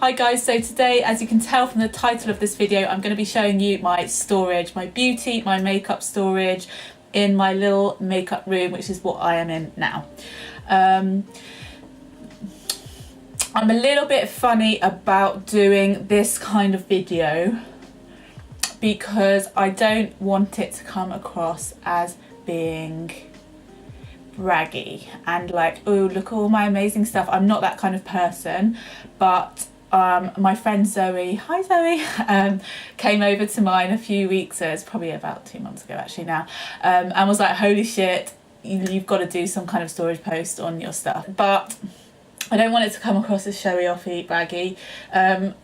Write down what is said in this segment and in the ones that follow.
Hi guys, so today, as you can tell from the title of this video, I'm going to be showing you my storage, my beauty, my makeup storage in my little makeup room, which is what I am in now. I'm a little bit funny about doing this kind of video because I don't want it to come across as being braggy and like, oh, look at all my amazing stuff. I'm not that kind of person, but my friend Zoe, hi Zoe, came over to mine a few weeks ago, it's probably about 2 months ago actually now, and was like, holy shit, you've got to do some kind of storage post on your stuff. But I don't want it to come across as showy offy, braggy.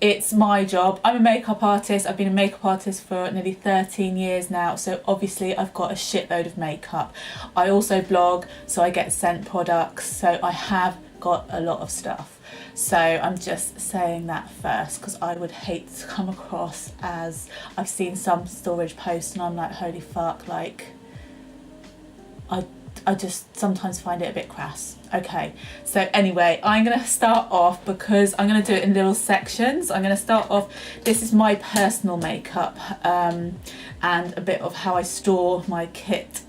It's my job. I'm a makeup artist. I've been a makeup artist for nearly 13 years now, so obviously I've got a shitload of makeup. I also blog, so I get sent products, so I have got a lot of stuff. So I'm just saying that first because I would hate to come across as, I've seen some storage posts and I'm like, holy fuck, like I just sometimes find it a bit crass. Okay, so anyway, I'm going to start off because I'm going to do it in little sections. I'm going to start off, this is my personal makeup and a bit of how I store my kit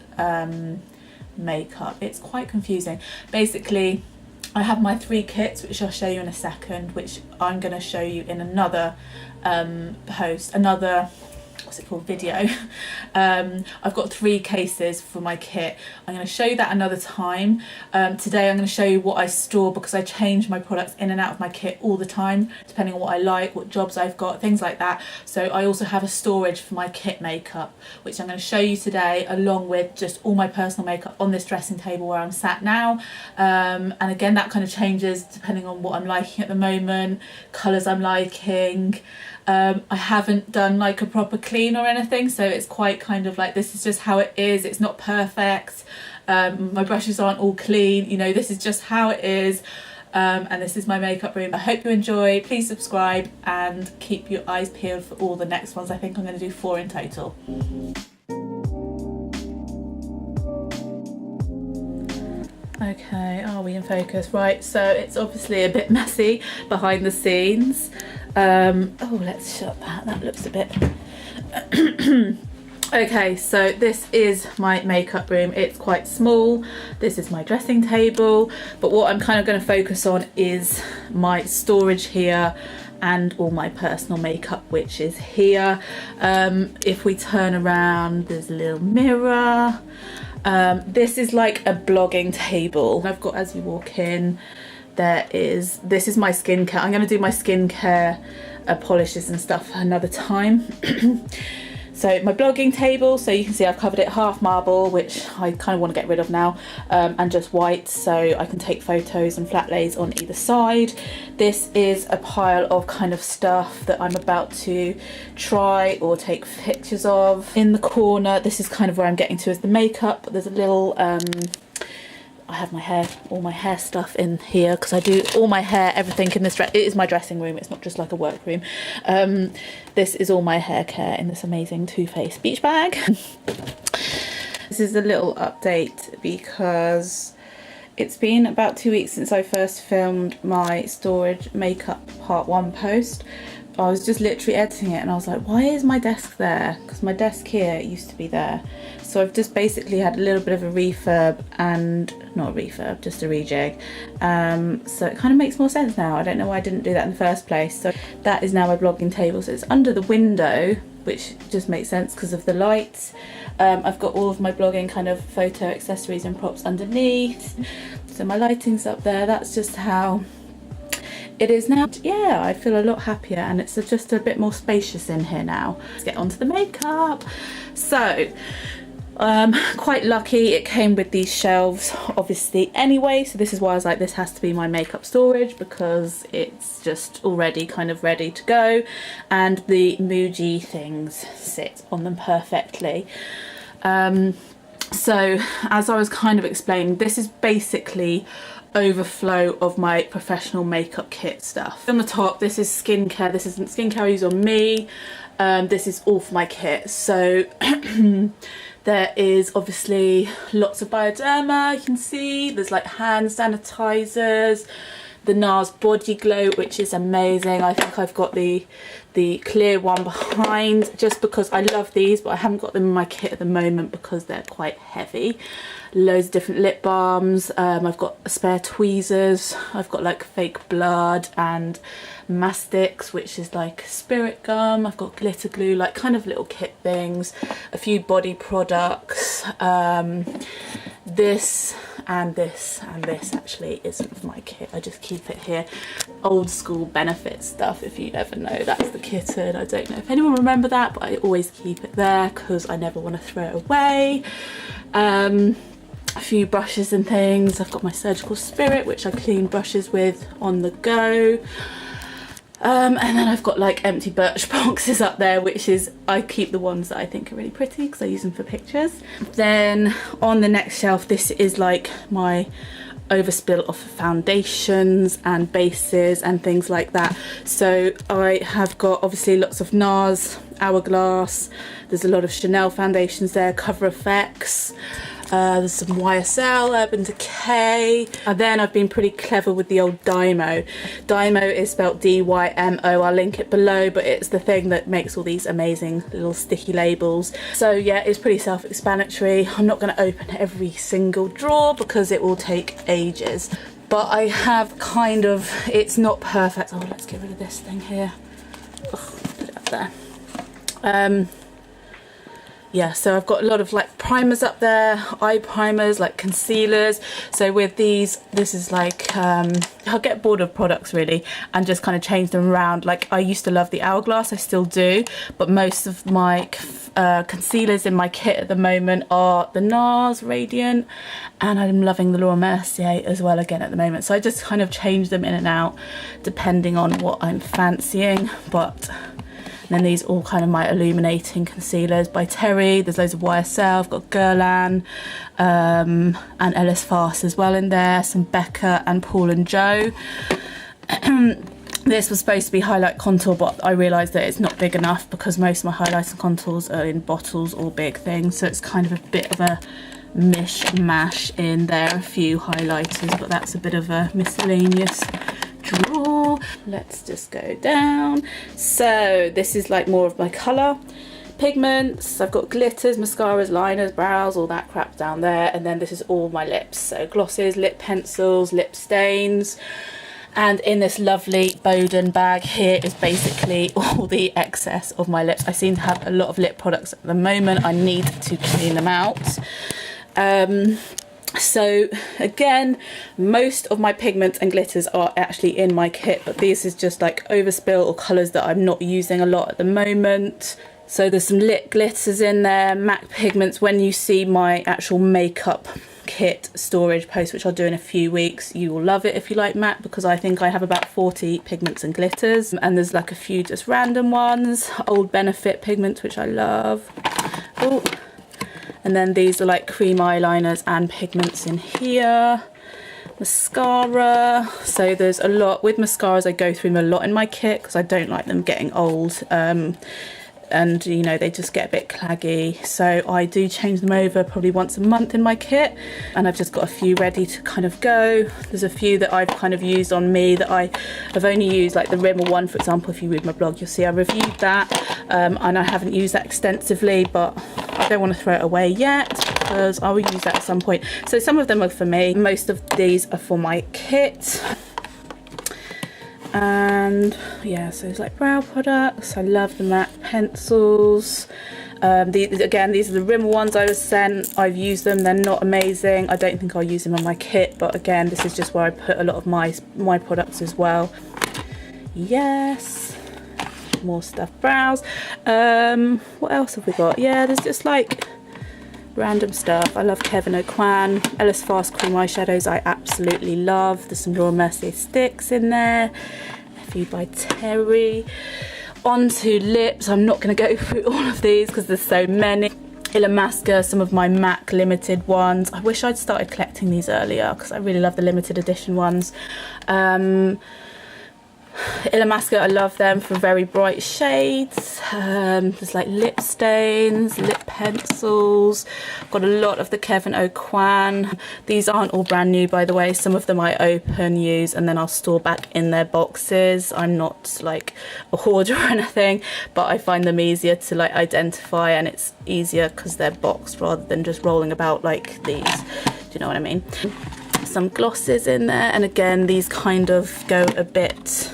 makeup. It's quite confusing. Basically, I have my 3 kits, which I'll show you in a second, which I'm going to show you in another what's it called, video. I've got 3 cases for my kit. I'm going to show you that another time. Today I'm going to show you what I store because I change my products in and out of my kit all the time, depending on what I like, what jobs I've got, things like that. So I also have a storage for my kit makeup, which I'm going to show you today, along with just all my personal makeup on this dressing table where I'm sat now. And again, that kind of changes depending on what I'm liking at the moment, colours I'm liking. I haven't done like a proper clean or anything, so it's quite kind of like, this is just how it is. It's not perfect. My brushes aren't all clean, you know, this is just how it is. And this is my makeup room. I hope you enjoy. Please subscribe and keep your eyes peeled for all the next ones. I think I'm going to do 4 in total. Okay, are we in focus? Right, so it's obviously a bit messy behind the scenes. Oh, let's shut that. That looks a bit... Okay, so this is my makeup room. It's quite small. This is my dressing table. But what I'm kind of going to focus on is my storage here and all my personal makeup, which is here. If we turn around, there's a little mirror. This is like a blogging table. I've got, as you walk in, this is my skincare. I'm going to do my skincare polishes and stuff another time. So my blogging table, so you can see I've covered it half marble, which I kind of want to get rid of now, and just white, so I can take photos and flat lays on either side. This is a pile of kind of stuff that I'm about to try or take pictures of. In the corner, this is kind of where I'm getting to, is the makeup. There's a little I have my hair, all my hair stuff in here because I do all my hair, everything in this. It is my dressing room. It's not just like a work room. This is all my hair care in this amazing Too Faced beach bag. This is a little update because it's been about 2 weeks since I first filmed my storage makeup part 1 post. I was just literally editing it and I was like, why is my desk there? Because my desk here used to be there. So I've just basically had a little bit of a refurb, and not a refurb, just a rejig. So it kind of makes more sense now. I don't know why I didn't do that in the first place. So that is now my blogging table. So it's under the window, which just makes sense because of the lights. I've got all of my blogging kind of photo accessories and props underneath. So my lighting's up there. That's just how it is now. Yeah, I feel a lot happier and it's just a bit more spacious in here now. Let's get on to the makeup. So quite lucky it came with these shelves obviously anyway, so this is why I was like, this has to be my makeup storage because it's just already kind of ready to go, and the Muji things sit on them perfectly. So as I was kind of explaining, this is basically overflow of my professional makeup kit stuff. On the top, this is skincare. This isn't skincare I use on me. This is all for my kit. So there is obviously lots of Bioderma, you can see. There's like hand sanitizers. the NARS Body Glow, which is amazing. I think I've got the clear one behind just because I love these, but I haven't got them in my kit at the moment because they're quite heavy. Loads of different lip balms. I've got spare tweezers. I've got like fake blood and mastics, which is like spirit gum. I've got glitter glue, like kind of little kit things. A few body products. This and this and this actually isn't my kit. I just keep it here. Old school Benefit stuff, if you ever know. That's the kitten. I don't know if anyone remember that, but I always keep it there because I never want to throw it away. A few brushes and things. I've got my Surgical Spirit, which I clean brushes with on the go. And then I've got like empty Birch boxes up there, which is, I keep the ones that I think are really pretty because I use them for pictures. Then on the next shelf, this is like my overspill of foundations and bases and things like that. So I have got obviously lots of NARS, Hourglass, there's a lot of Chanel foundations there, Cover FX. There's some YSL, Urban Decay, and then I've been pretty clever with the old Dymo. Dymo is spelled D-Y-M-O, I'll link it below, but it's the thing that makes all these amazing little sticky labels. So yeah, it's pretty self-explanatory. I'm not going to open every single drawer because it will take ages, but I have kind of, it's not perfect. Oh, let's get rid of this thing here. Oh, put it up there. Yeah, so I've got a lot of like primers up there, eye primers, like concealers. So with these, this is like, I'll get bored of products really and just kind of change them around. Like I used to love the Hourglass, I still do, but most of my concealers in my kit at the moment are the NARS Radiant, and I'm loving the Laura Mercier as well again at the moment. So I just kind of change them in and out depending on what I'm fancying. But and then these all kind of my illuminating concealers by Terry. There's loads of YSL. I've got Guerlain and Ellis Fast as well in there. Some Becca and Paul and Joe. This was supposed to be highlight contour, but I realised that it's not big enough because most of my highlights and contours are in bottles or big things. So it's kind of a bit of a mishmash in there. A few highlighters, but that's a bit of a miscellaneous drawer. Let's just go down. So this is like more of my colour pigments. I've got glitters, mascaras, liners, brows, all that crap down there. And then this is all my lips, so glosses, lip pencils, lip stains. And in this lovely Boden bag here is basically all the excess of my lips. I seem to have a lot of lip products at the moment. I need to clean them out. So again, most of my pigments and glitters are actually in my kit, but this is just like overspill or colours that I'm not using a lot at the moment. So there's some lip glitters in there, MAC pigments. When you see my actual makeup kit storage post, which I'll do in a few weeks, you will love it if you like MAC, because I think I have about 40 pigments and glitters, and there's like a few just random ones, old Benefit pigments, which I love. Oh. And then these are like cream eyeliners and pigments in here. Mascara. So there's a lot. With mascaras, I go through them a lot in my kit because I don't like them getting old. And you know, they just get a bit claggy. So I do change them over probably once a month in my kit. And I've just got a few ready to kind of go. There's a few that I've kind of used on me that I've only used, like the Rimmel one, for example. If you read my blog, you'll see I reviewed that. And I haven't used that extensively, but I don't want to throw it away yet because I will use that at some point. So some of them are for me. Most of these are for my kit. And yeah, so it's like brow products. I love the MAC pencils. Again, these are the Rimmel ones I was sent. I've used them. They're not amazing. I don't think I'll use them on my kit, but again, this is just where I put a lot of my products as well. Yes, more stuff. Brows. What else have we got? Yeah, there's just like random stuff. I love Kevyn Aucoin. Ellis Fast cream eyeshadows I absolutely love. There's some Laura Mercier sticks in there. A few by Terry. Onto lips. I'm not going to go through all of these because there's so many. Illamasqua, some of my MAC limited ones. I wish I'd started collecting these earlier because I really love the limited edition ones. Illamasqua, I love them for very bright shades. There's like lip stains, lip pencils. Got a lot of the Kevin Aucoin. These aren't all brand new, by the way. Some of them I open, use, and then I'll store back in their boxes. I'm not like a hoarder or anything, but I find them easier to like identify, and it's easier because they're boxed rather than just rolling about like these. Do you know what I mean? Some glosses in there, and again, these kind of go a bit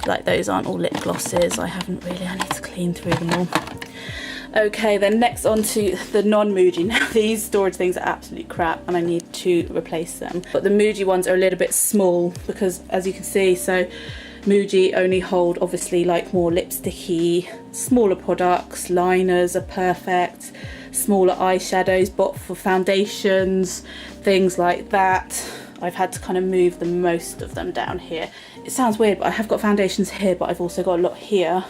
like, those aren't all lip glosses. I need to clean through them all. Okay, then next on to the non-Muji. Now these storage things are absolute crap and I need to replace them, but the Muji ones are a little bit small because, as you can see, so Muji only hold obviously like more lipsticky, smaller products. Liners are perfect, smaller eyeshadows, but for foundations, things like that, I've had to kind of move the most of them down here. It sounds weird, but I have got foundations here, but I've also got a lot here.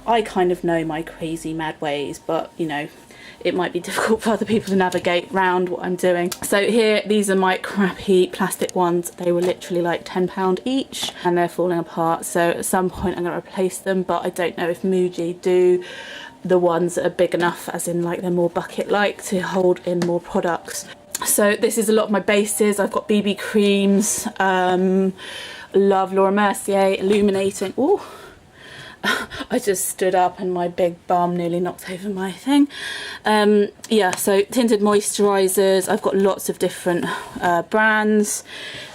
I kind of know my crazy mad ways, but you know, it might be difficult for other people to navigate around what I'm doing. So here, these are my crappy plastic ones. They were literally like £10 each and they're falling apart. So at some point I'm going to replace them, but I don't know if Muji do the ones that are big enough, as in like they're more bucket-like, to hold in more products. So this is a lot of my bases. I've got BB creams, love Laura Mercier illuminating. Ooh, I just stood up and my big bum nearly knocked over my thing. Yeah, so tinted moisturizers. I've got lots of different brands.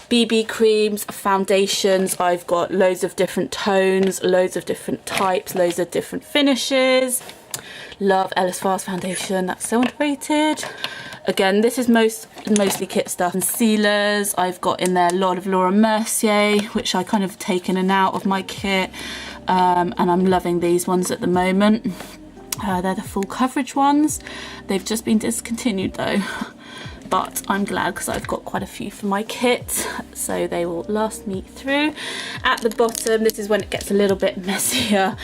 BB creams, foundations. I've got loads of different tones, loads of different types, loads of different finishes. Love Ellis Fast foundation. That's so underrated. Again, this is mostly kit stuff. Concealers, I've got in there a lot of Laura Mercier, which I kind of taken and out of my kit, and I'm loving these ones at the moment. They're the full coverage ones. They've just been discontinued though, but I'm glad because I've got quite a few for my kit, so they will last me through. At the bottom, this is when it gets a little bit messier,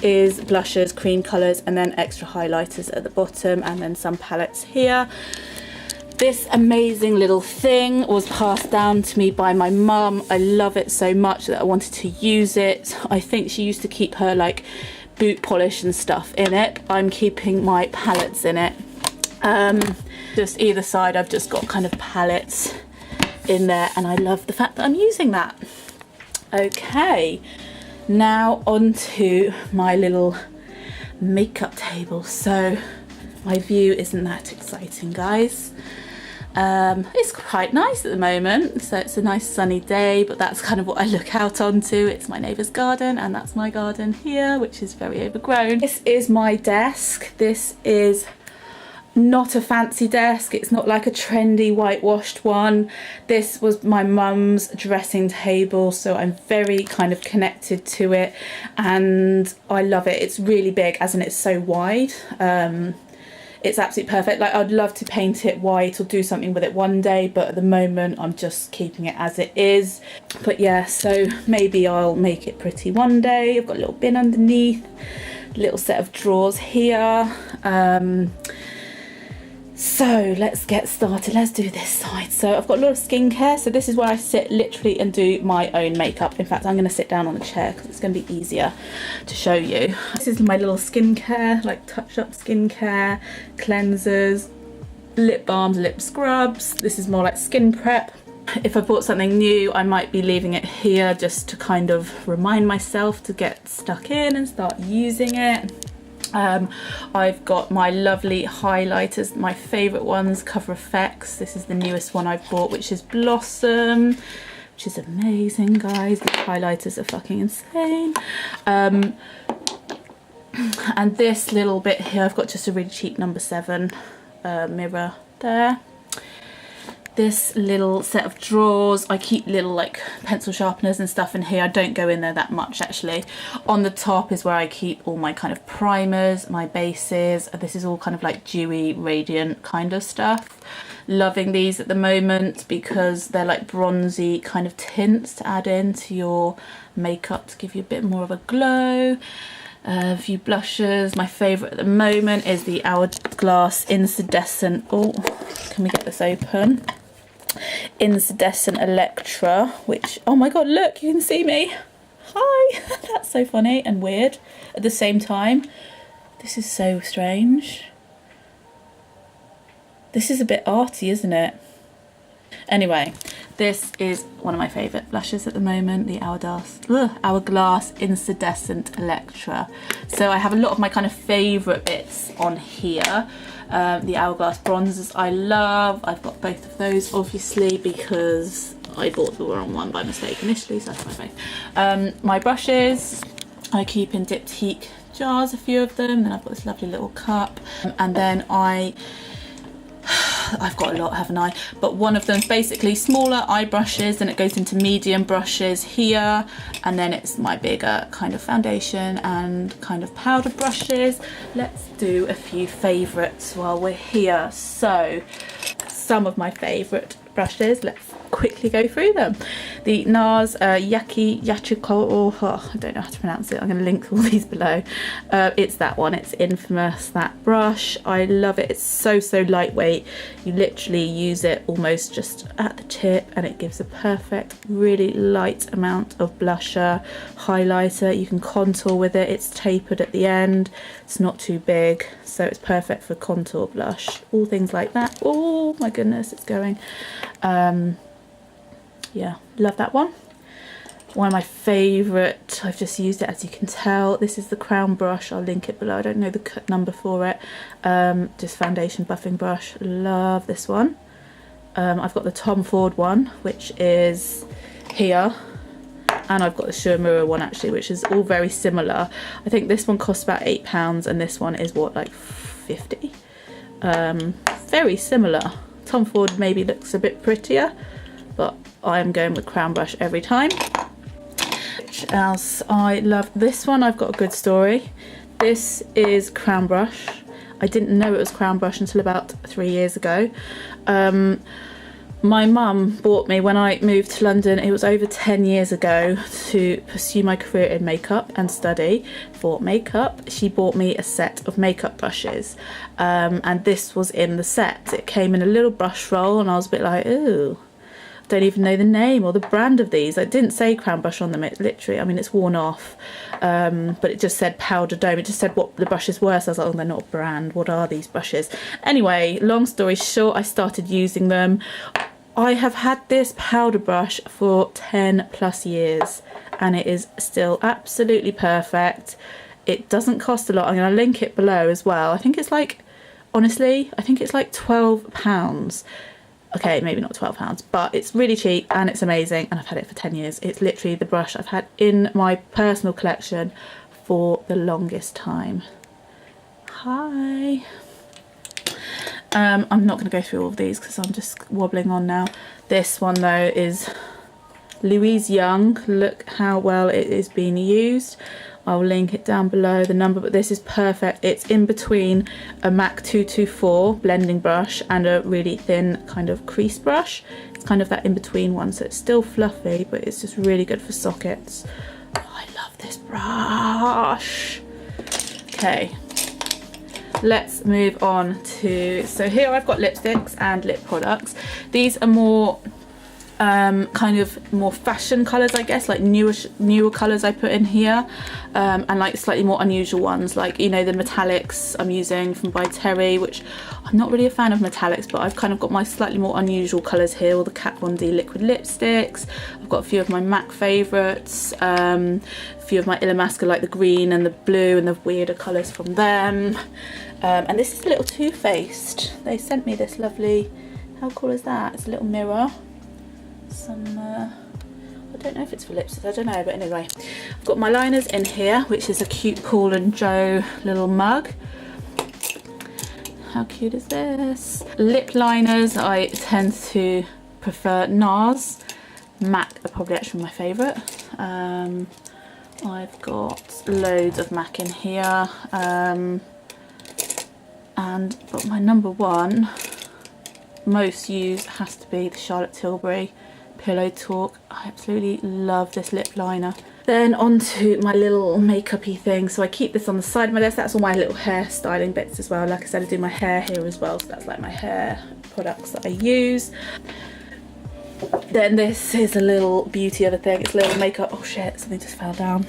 is blushes, cream colours, and then extra highlighters at the bottom, and then some palettes here. This amazing little thing was passed down to me by my mum. I love it so much that I wanted to use it. I think she used to keep her like boot polish and stuff in it. I'm keeping my palettes in it. Just either side I've just got kind of palettes in there, and I love the fact that I'm using that. Okay, now onto my little makeup table. So my view isn't that exciting, guys. It's quite nice at the moment, so it's a nice sunny day, but that's kind of what I look out onto. It's my neighbour's garden, and that's my garden here, which is very overgrown. This is my desk. This is not a fancy desk. It's not like a trendy whitewashed one. This was my mum's dressing table, so I'm very kind of connected to it, and I love it. It's really big, as in it's so wide. It's absolutely perfect. Like, I'd love to paint it white or do something with it one day, but at the moment I'm just keeping it as it is. But yeah, so maybe I'll make it pretty one day. I've got a little bin underneath, little set of drawers here. So let's get started. Let's do this side. So I've got a lot of skincare. So this is where I sit literally and do my own makeup. In fact, I'm going to sit down on the chair because it's going to be easier to show you. This is my little skincare, like touch-up skincare, cleansers, lip balms, lip scrubs. This is more like skin prep. If I bought something new, I might be leaving it here just to kind of remind myself to get stuck in and start using it. I've got my lovely highlighters, my favourite ones, Cover FX. This is the newest one I've bought, which is Blossom, which is amazing, guys. These highlighters are fucking insane. And this little bit here, I've got just a really cheap number 7 mirror there. This little set of drawers, I keep little like pencil sharpeners and stuff in here. I don't go in there that much actually. On the top is where I keep all my kind of primers, my bases. This is all kind of like dewy, radiant kind of stuff. Loving these at the moment because they're like bronzy kind of tints to add into your makeup to give you a bit more of a glow. A few blushes. My favourite at the moment is the Hourglass Incandescent. Oh, can we get this open? Incandescent Electra, which, oh my god, look, you can see me. Hi! That's so funny and weird at the same time. This is so strange. This is a bit arty, isn't it? Anyway, this is one of my favourite blushes at the moment, the Hourglass Incandescent Electra. So I have a lot of my kind of favourite bits on here. The Hourglass bronzers I love. I've got both of those obviously because I bought the wrong one by mistake initially, so that's my both. My brushes, I keep in diptyque jars, a few of them. Then I've got this lovely little cup, and then I've got a lot, haven't I? But one of them's basically smaller eye brushes, then it goes into medium brushes here, and then it's my bigger kind of foundation and kind of powder brushes. Let's do a few favourites while we're here. So, some of my favourite brushes, let's quickly go through them. The NARS Yachiko, I don't know how to pronounce it, I'm going to link all these below. It's that one, it's infamous, that brush. I love it, it's so lightweight. You literally use it almost just at the tip and it gives a perfect, really light amount of blusher, highlighter. You can contour with it, it's tapered at the end, it's not too big, so it's perfect for contour blush, all things like that. Oh my goodness, it's going. Yeah, love that one. One of my favourite, I've just used it as you can tell. This is the Crown brush, I'll link it below. I don't know the cut number for it. Just foundation buffing brush, love this one. I've got the Tom Ford one, which is here. And I've got the Shuamura one actually, which is all very similar. I think this one costs about £8 and this one is what, like 50? Very similar. Tom Ford maybe looks a bit prettier, but I'm going with Crown brush every time. Which else? I love this one. I've got a good story. This is Crown brush. I didn't know it was Crown brush until about 3 years ago. My mum bought me, when I moved to London, it was over 10 years ago, to pursue my career in makeup and study for makeup. She bought me a set of makeup brushes, and this was in the set. It came in a little brush roll and I was a bit like, ooh, I don't even know the name or the brand of these. I didn't say Crown brush on them, it literally, I mean, it's worn off, but it just said powder dome. It just said what the brushes were, so I was like, oh, they're not a brand, what are these brushes? Anyway, long story short, I started using them. I have had this powder brush for 10 plus years and it is still absolutely perfect. It doesn't cost a lot. I'm going to link it below as well. I think it's like, honestly, I think it's like £12. Okay, maybe not £12, but it's really cheap and it's amazing and I've had it for 10 years. It's literally the brush I've had in my personal collection for the longest time. Hi. I'm not going to go through all of these because I'm just wobbling on now. This one though is Louise Young. Look how well it is being used. I'll link it down below, the number, but this is perfect. It's in between a MAC 224 blending brush and a really thin kind of crease brush. It's kind of that in between one, so it's still fluffy, but it's just really good for sockets. Oh, I love this brush. Okay. Let's move on to, so here I've got lipsticks and lip products. These are more kind of more fashion colours, I guess, like newer colours I put in here, and like slightly more unusual ones, like, you know, the metallics I'm using from by Terry, which I'm not really a fan of metallics, but I've kind of got my slightly more unusual colours here, all the Kat Von D liquid lipsticks. I've got a few of my MAC favourites, a few of my Illamasqua, like the green and the blue and the weirder colours from them, and this is a little Too Faced. They sent me this lovely, how cool is that? It's a little mirror. Some I don't know if it's for lipsticks, I don't know, but anyway, I've got my liners in here, which is a cute Paul and Joe little mug. How cute is this? Lip liners, I tend to prefer NARS. MAC are probably actually my favourite. I've got loads of MAC in here, but my number one most used has to be the Charlotte Tilbury Pillow Talk. I absolutely love this lip liner. Then onto my little makeup-y thing. So I keep this on the side of my desk. That's all my little hair styling bits as well. Like I said, I do my hair here as well, so that's like my hair products that I use. Then this is a little beauty other thing. It's a little makeup. Oh shit, something just fell down.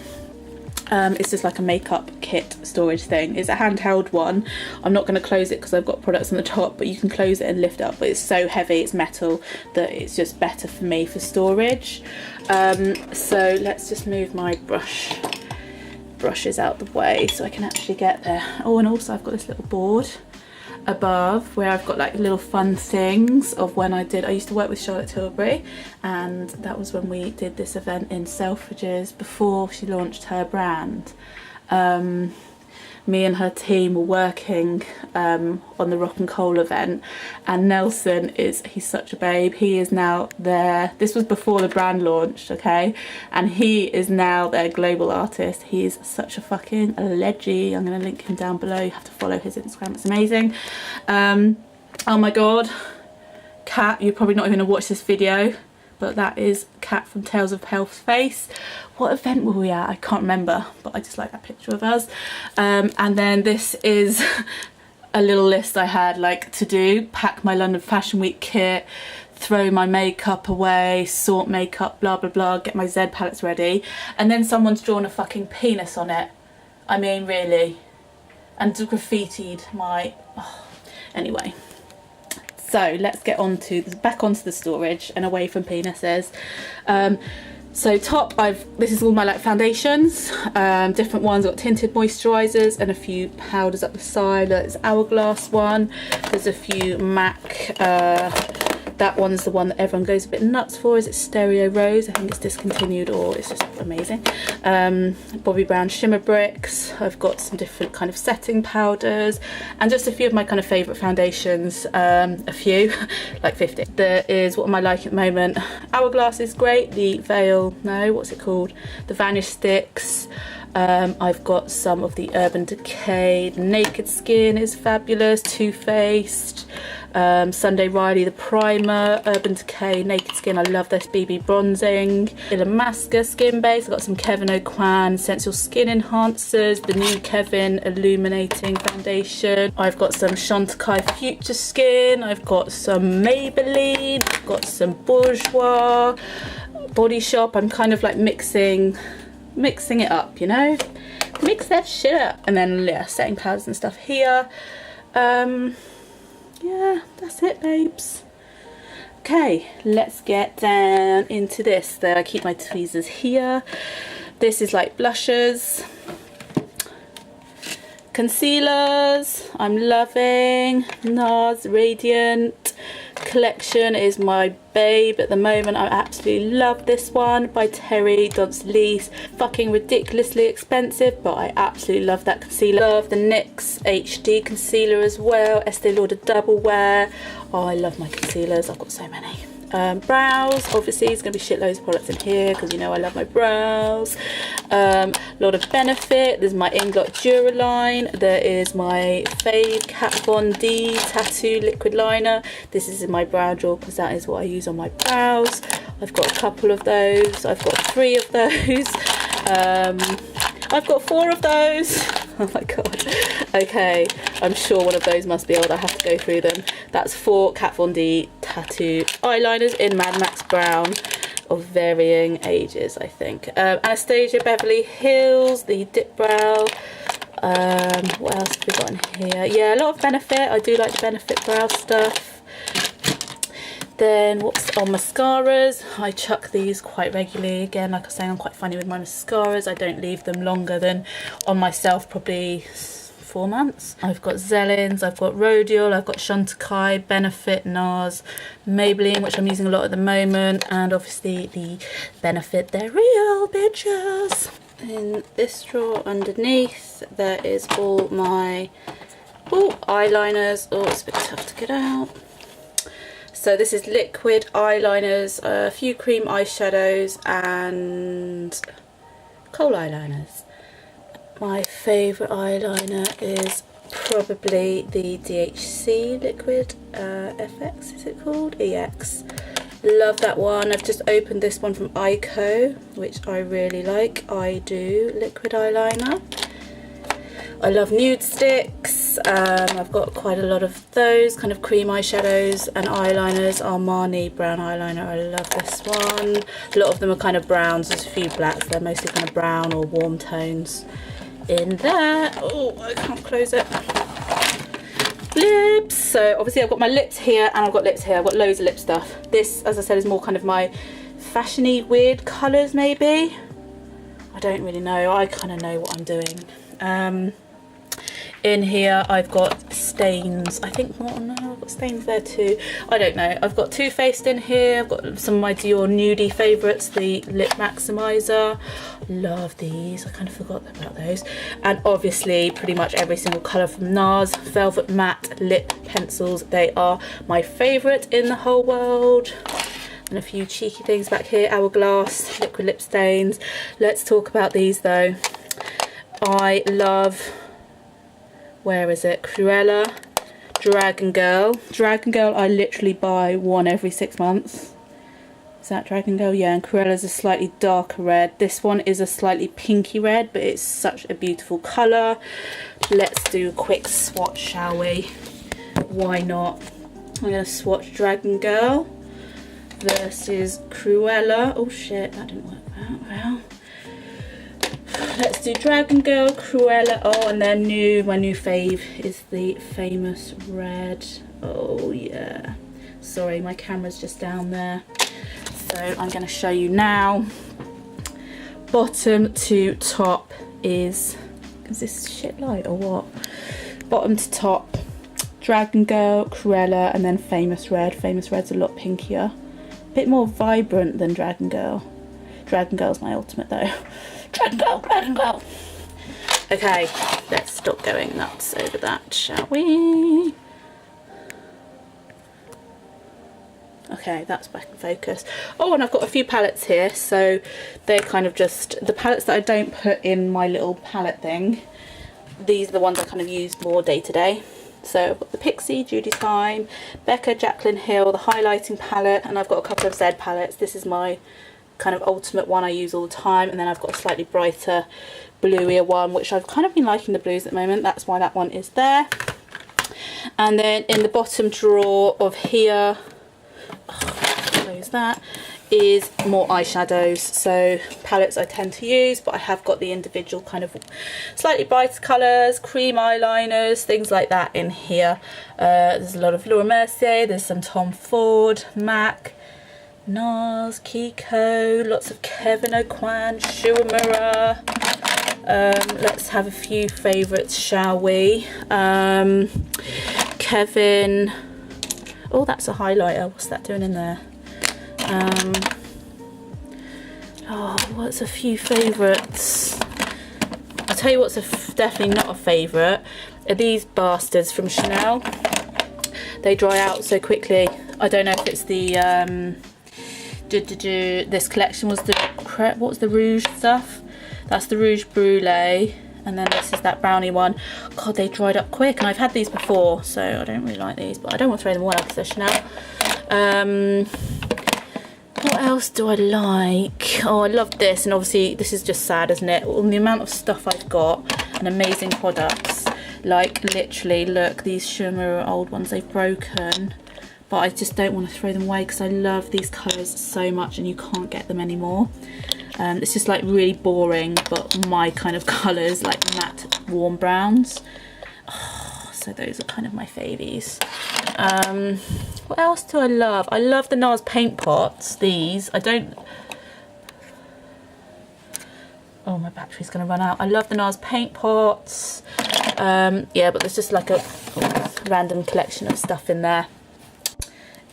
It's just like a makeup kit storage thing. It's a handheld one. I'm not going to close it because I've got products on the top, but you can close it and lift it up. But it's so heavy, it's metal, that it's just better for me for storage. So let's just move my brushes out the way so I can actually get there. Oh, and also I've got this little board above where I've got like little fun things of when I used to work with Charlotte Tilbury, and that was when we did this event in Selfridges before she launched her brand. Me and her team were working on the Rock and Coal event, and Nelson he's such a babe. He is now there. This was before the brand launched, okay? And he is now their global artist. He's such a fucking leggy. I'm gonna link him down below. You have to follow his Instagram, it's amazing. Oh my god, Kat, you're probably not even gonna watch this video, but that is Kat from Tales of Health's face. What event were we at? I can't remember, but I just like that picture of us. And then this is a little list I had like to do: pack my London Fashion Week kit, throw my makeup away, sort makeup, blah blah blah, get my Z palettes ready. And then someone's drawn a fucking penis on it. I mean, really, and graffitied my. Oh. Anyway. So let's get back onto the storage and away from penises. So top, this is all my like foundations, different ones. I've got tinted moisturisers and a few powders up the side. There's Hourglass one. There's a few MAC. That one's the one that everyone goes a bit nuts for. Is it Stereo Rose? I think it's discontinued, or it's just amazing. Bobbi Brown Shimmer Bricks. I've got some different kind of setting powders and just a few of my kind of favourite foundations. A few, like 50. There is, what am I like at the moment? Hourglass is great. The Veil, no, what's it called? The Vanish Sticks. I've got some of the Urban Decay. The Naked Skin is fabulous. Too Faced. Sunday Riley, the primer, Urban Decay, Naked Skin, I love this BB bronzing, Illamasqua skin base. I've got some Kevin O'Quan Sensual Skin Enhancers, the new Kevin Illuminating Foundation. I've got some Chantecaille Future Skin, I've got some Maybelline, I've got some Bourjois, Body Shop. I'm kind of like mixing it up, you know? Mix that shit up. And then, yeah, setting powders and stuff here. Yeah, that's it, babes. Okay, let's get down into this. There, I keep my tweezers here. This is like blushers, concealers. I'm loving NARS Radiant collection is my babe at the moment. I absolutely love this one by Terry Doncelise. Fucking ridiculously expensive, but I absolutely love that concealer. Love the NYX HD concealer as well. Estee Lauder Double Wear. Oh, I love my concealers. I've got so many. Brows, obviously there's going to be shitloads of products in here because you know I love my brows. A lot of Benefit. There's my Inglot Duraline. There is my Fave Kat Von D Tattoo Liquid Liner. This is in my brow drawer because that is what I use on my brows. I've got a couple of those. I've got 3 of those. I've got 4 of those. Oh my god. Okay, I'm sure one of those must be old. I have to go through them. That's 4 Kat Von D tattoo eyeliners in Mad Max Brown of varying ages, I think. Anastasia Beverly Hills, the Dip Brow. What else have we got in here? Yeah, a lot of Benefit. I do like the Benefit brow stuff. Then what's on mascaras? I chuck these quite regularly. Again, like I was saying, I'm quite funny with my mascaras. I don't leave them longer than on myself, probably 4 months. I've got Zellins, I've got Rodial, I've got Chantecaille, Benefit, NARS, Maybelline, which I'm using a lot at the moment, and obviously the Benefit, they're real bitches. In this drawer underneath, there is all my eyeliners. Oh, it's a bit tough to get out. So this is liquid eyeliners, a few cream eyeshadows and kohl eyeliners. My favourite eyeliner is probably the DHC liquid FX, is it called? EX. Love that one. I've just opened this one from Ico, which I really like. I do liquid eyeliner. I love nude sticks. palettes. I've got quite a lot of those kind of cream eyeshadows and eyeliners. Armani brown eyeliner, I love this one. A lot of them are kind of browns, there's a few blacks, they're mostly kind of brown or warm tones in there. Oh, I can't close it. Lips. So obviously I've got my lips here and I've got lips here. I've got loads of lip stuff. This, as I said, is more kind of my fashiony weird colours maybe. I don't really know. I kind of know what I'm doing. In here I've got stains. I think, oh no, I've got stains there too. I don't know. I've got Too Faced in here. I've got some of my Dior nudie favourites, the Lip Maximizer. Love these. I kind of forgot about those. And obviously pretty much every single colour from NARS. Velvet Matte Lip Pencils. They are my favourite in the whole world. And a few cheeky things back here. Hourglass, liquid lip stains. Let's talk about these though. I love, where is it? Cruella, Dragon Girl. Dragon Girl, I literally buy one every 6 months. Is that Dragon Girl? Yeah, and Cruella's a slightly darker red. This one is a slightly pinky red, but it's such a beautiful colour. Let's do a quick swatch, shall we? Why not? I'm going to swatch Dragon Girl versus Cruella. Oh shit, that didn't work that well. Let's do Dragon Girl, Cruella. Oh, and their my new fave is the Famous Red. Oh yeah. Sorry, my camera's just down there. So I'm going to show you now. Bottom to top is this shit light or what? Bottom to top, Dragon Girl, Cruella, and then Famous Red. Famous Red's a lot pinkier. A bit more vibrant than Dragon Girl. Dragon Girl's my ultimate though. Dragon Girl, Dragon Girl. Okay, let's stop going nuts over that, shall we? Okay, that's back in focus. Oh, and I've got a few palettes here, so they're kind of just the palettes that I don't put in my little palette thing. These are the ones I kind of use more day to day. So I've got the Pixie, Judy Time, Becca, Jaclyn Hill, the highlighting palette, and I've got a couple of Z palettes. This is my kind of ultimate one I use all the time, and then I've got a slightly brighter bluier one, which I've kind of been liking the blues at the moment. That's why that one is there. And then in the bottom drawer of here, close that, is more eyeshadows. So palettes I tend to use, but I have got the individual kind of slightly brighter colours, cream eyeliners, things like that in here. There's a lot of Laura Mercier, there's some Tom Ford, MAC, NARS, Kiko, lots of Kevyn Aucoin, Shuamura. Let's have a few favourites, shall we? Kevyn. Oh, that's a highlighter. What's that doing in there? Oh, what's a few favourites? I'll tell you what's definitely not a favourite. Are these bastards from Chanel. They dry out so quickly. I don't know if it's the this collection was the, what was the rouge stuff? That's the Rouge Brulee, and then this is that brownie one. God, they dried up quick, and I've had these before, so I don't really like these, but I don't want to throw them away because they're Chanel. What else do I like? Oh, I love this, and obviously this is just sad, isn't it? All the amount of stuff I've got and amazing products. Like literally, look, these Shuamura old ones, they've broken. But I just don't want to throw them away because I love these colours so much and you can't get them anymore. It's just like really boring, but my kind of colours, like matte warm browns. Oh, so those are kind of my favies. What else do I love? I love the NARS paint pots. These, I don't... Oh, my battery's going to run out. I love the NARS paint pots. Yeah, but there's just like a random collection of stuff in there.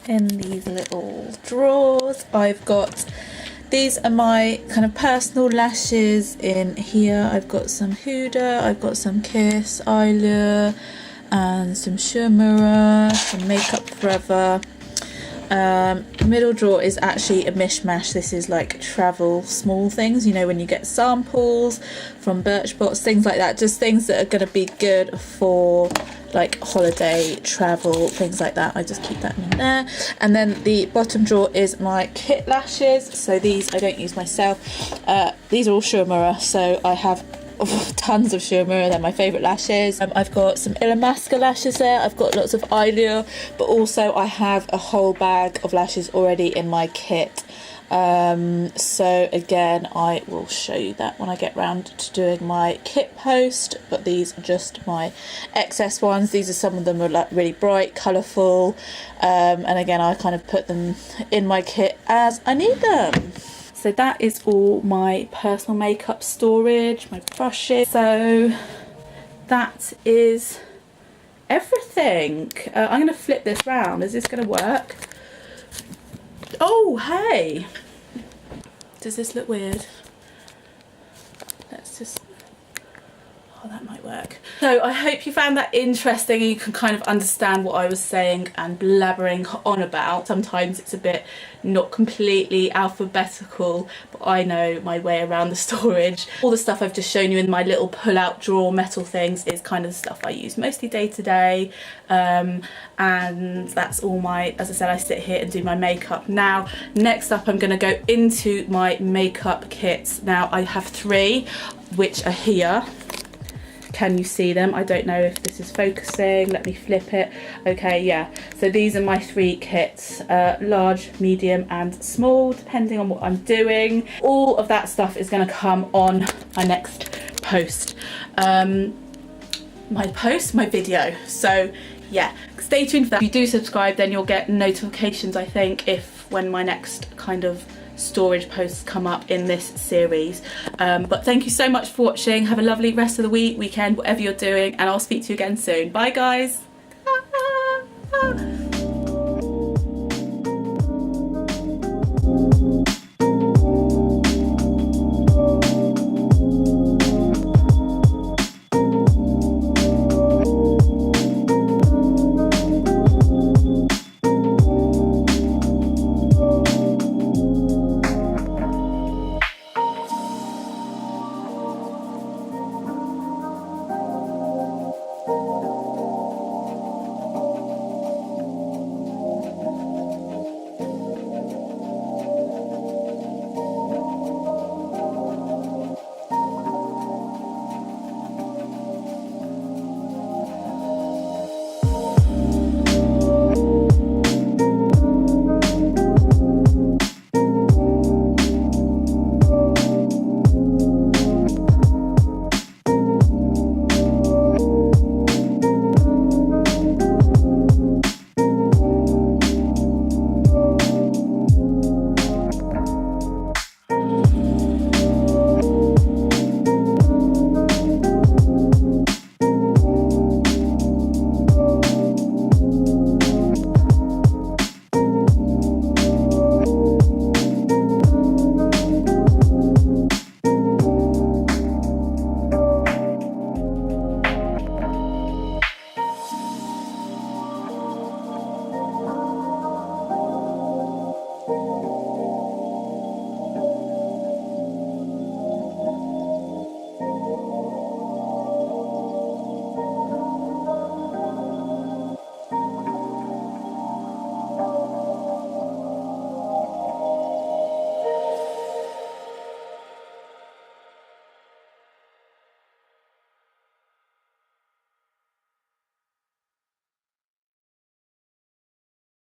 In these little drawers, I've got, these are my kind of personal lashes in here. I've got some Huda, I've got some Kiss, Allure, and some Shuamura, some Makeup Forever. Middle drawer is actually a mishmash. This is like travel small things, you know, when you get samples from Birchbox, things like that, just things that are going to be good for like holiday travel, things like that. I just keep that in there. And then the bottom drawer is my kit lashes. So these I don't use myself. These are all Shuamura, so I have tons of shimmer. They're my favourite lashes. I've got some Illamasqua lashes there. I've got lots of eyelure, but also I have a whole bag of lashes already in my kit. So again, I will show you that when I get round to doing my kit post, but these are just my excess ones. These are, some of them are like really bright, colourful, and again I kind of put them in my kit as I need them. So that is all my personal makeup storage, my brushes. So that is everything. I'm going to flip this round. Is this going to work? Oh, hey! Does this look weird? Let's just... Oh, that might work. So I hope you found that interesting and you can kind of understand what I was saying and blabbering on about. Sometimes it's a bit not completely alphabetical, but I know my way around the storage. All the stuff I've just shown you in my little pull-out drawer metal things is kind of the stuff I use mostly day to day. And that's all my, as I said, I sit here and do my makeup. Now, next up I'm going to go into my makeup kits. Now I have 3, which are here. Can you see them? I don't know if this is focusing. Let me flip it. Okay, yeah. So these are my 3 kits, large, medium and small, depending on what I'm doing. All of that stuff is going to come on my next post. My video. So yeah, stay tuned for that. If you do subscribe, then you'll get notifications, I think, when my next kind of storage posts come up in this series. But thank you so much for watching. Have a lovely rest of the weekend, whatever you're doing, and I'll speak to you again soon. Bye guys.